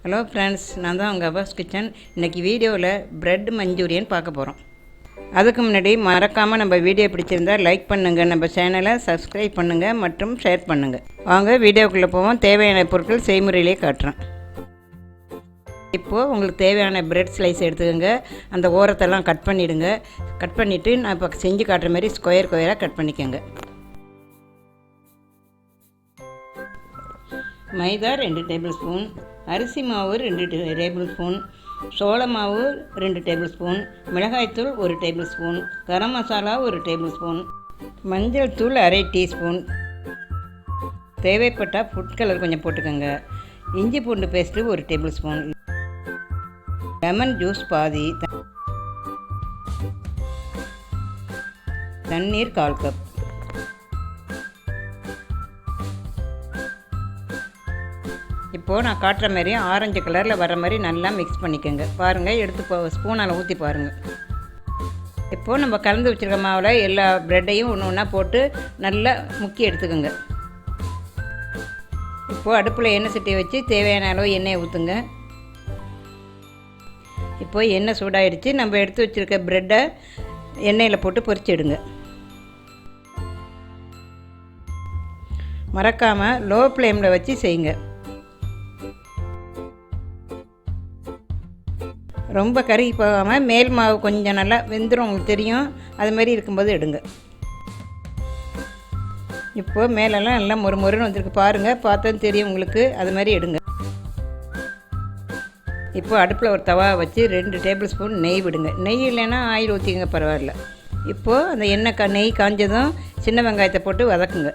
Hello friends, நான் தான் உங்கள் அவ்வாஸ் கிச்சன். இன்றைக்கி வீடியோவில் பிரெட் மஞ்சூரியன் பார்க்க போகிறோம். அதுக்கு முன்னாடி மறக்காமல் நம்ம வீடியோ பிடிச்சிருந்தால் லைக் பண்ணுங்கள், நம்ம சேனலை சப்ஸ்கிரைப் பண்ணுங்கள் மற்றும் ஷேர் பண்ணுங்கள். வாங்க வீடியோக்குள்ளே போவோம். தேவையான பொருட்கள் செய்முறையிலே காட்டுறேன். இப்போது உங்களுக்கு தேவையான பிரெட் ஸ்லைஸ் எடுத்துக்கோங்க. அந்த ஓரத்தெல்லாம் கட் பண்ணிவிடுங்க. கட் பண்ணிவிட்டு நான் இப்போ செஞ்சு காட்டுற மாதிரி ஸ்கொயராக கட் பண்ணிக்கோங்க. மைதா 2 டேபிள் ஸ்பூன், அரிசி மாவு 2 டேபிள் ஸ்பூன், சோள மாவு 2 டேபிள் ஸ்பூன், மிளகாய்த்தூள் 1 table spoon, garam masala 1 table spoon, மஞ்சள் தூள் அரை டீஸ்பூன், தேவைப்பட்டால் ஃபுட் கலர் கொஞ்சம் போட்டுக்கோங்க, இஞ்சி பூண்டு paste 1 table spoon, lemon juice பாதி, தண்ணீர் 1/4 கப். இப்போது நான் காட்டுற மாதிரி ஆரஞ்சு கலரில் வர மாதிரி நல்லா மிக்ஸ் பண்ணிக்கோங்க. பாருங்கள், எடுத்து ஸ்பூனால் ஊற்றி பாருங்கள். இப்போது நம்ம கலந்து வச்சுருக்க மாவில் எல்லா ப்ரெட்டையும் ஒன்று ஒன்றா போட்டு நல்லா முக்கி எடுத்துக்கோங்க. இப்போது அடுப்பில் எண்ணெய் சட்டியை வச்சு தேவையான அளவு எண்ணெயை ஊற்றுங்க. இப்போது எண்ணெய் சூடாகிடுச்சு. நம்ம எடுத்து வச்சுருக்க ப்ரெட்டை எண்ணெயில் போட்டு பொரிச்சு எடுங்க. மறக்காமல் லோ ஃப்ளேமில் வச்சு செய்யுங்க. ரொம்ப கருகி போகாமல் மேல் மாவு கொஞ்சம் நல்லா வெந்துடும், உங்களுக்கு தெரியும். அது மாதிரி இருக்கும்போது எடுங்க. இப்போது மேலெல்லாம் நல்லா மொறுன்னு வந்துருக்கு பாருங்கள், பார்த்தோன்னு தெரியும் உங்களுக்கு. அது மாதிரி எடுங்க. இப்போது அடுப்பில் ஒரு தவா வச்சு 2 டேபிள் ஸ்பூன் நெய் விடுங்க. நெய் இல்லைன்னா ஆயில் ஊற்றிங்க, பரவாயில்ல. இப்போது அந்த எண்ணெய் நெய் காஞ்சதும் சின்ன வெங்காயத்தை போட்டு வதக்குங்க.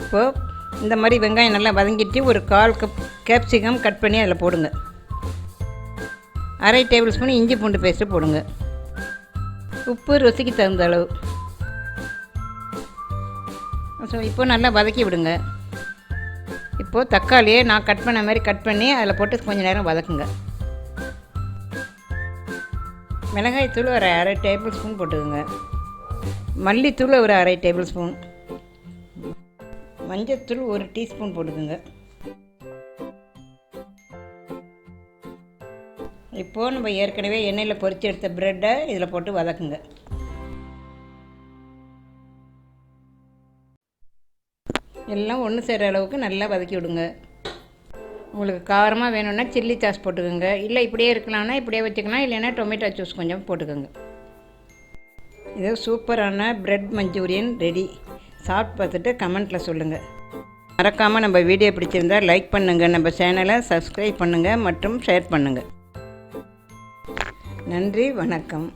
இப்போது இந்த மாதிரி வெங்காயம் நல்லா வதங்கிட்டு ஒரு 1/4 கப் கேப்சிகம் கட் பண்ணி அதில் போடுங்க. அரை டேபிள் ஸ்பூன் இஞ்சி பூண்டு பேஸ்ட்டு போடுங்க. உப்பு ருசிக்கு தகுந்த அளவு. இப்போது நல்லா வதக்கி விடுங்க. இப்போது தக்காளியை நான் கட் பண்ண மாதிரி கட் பண்ணி அதில் போட்டு கொஞ்சம் நேரம் வதக்குங்க. மிளகாய்த்தூள் ஒரு அரை டேபிள் ஸ்பூன் போட்டுக்கோங்க. மல்லித்தூள் ஒரு அரை டேபிள் ஸ்பூன், மஞ்சத்தூள் 1 டீஸ்பூன் போட்டுக்கோங்க. இப்போது நம்ம ஏற்கனவே எண்ணெயில் பொரிச்சு எடுத்த ப்ரெட்டை இதில் போட்டு வதக்குங்க. எல்லாம் ஒன்று சேர்கிற அளவுக்கு நல்லா வதக்கி விடுங்க. உங்களுக்கு காரமாக வேணும்னா சில்லி சாஸ் போட்டுக்கோங்க. இல்லை இப்படியே இருக்கலாம்னா இப்படியே வச்சுக்கலாம், இல்லைன்னா டொமேட்டோ ஜூஸ் கொஞ்சம் போட்டுக்கோங்க. இது சூப்பரான பிரெட் மஞ்சூரியன் ரெடி. சாப்பிட்டு பார்த்துட்டு கமெண்ட்டில் சொல்லுங்கள். மறக்காமல் நம்ம வீடியோ பிடிச்சிருந்தால் லைக் பண்ணுங்கள், நம்ம சேனலை சப்ஸ்கிரைப் பண்ணுங்கள் மற்றும் ஷேர் பண்ணுங்கள். நன்றி, வணக்கம்.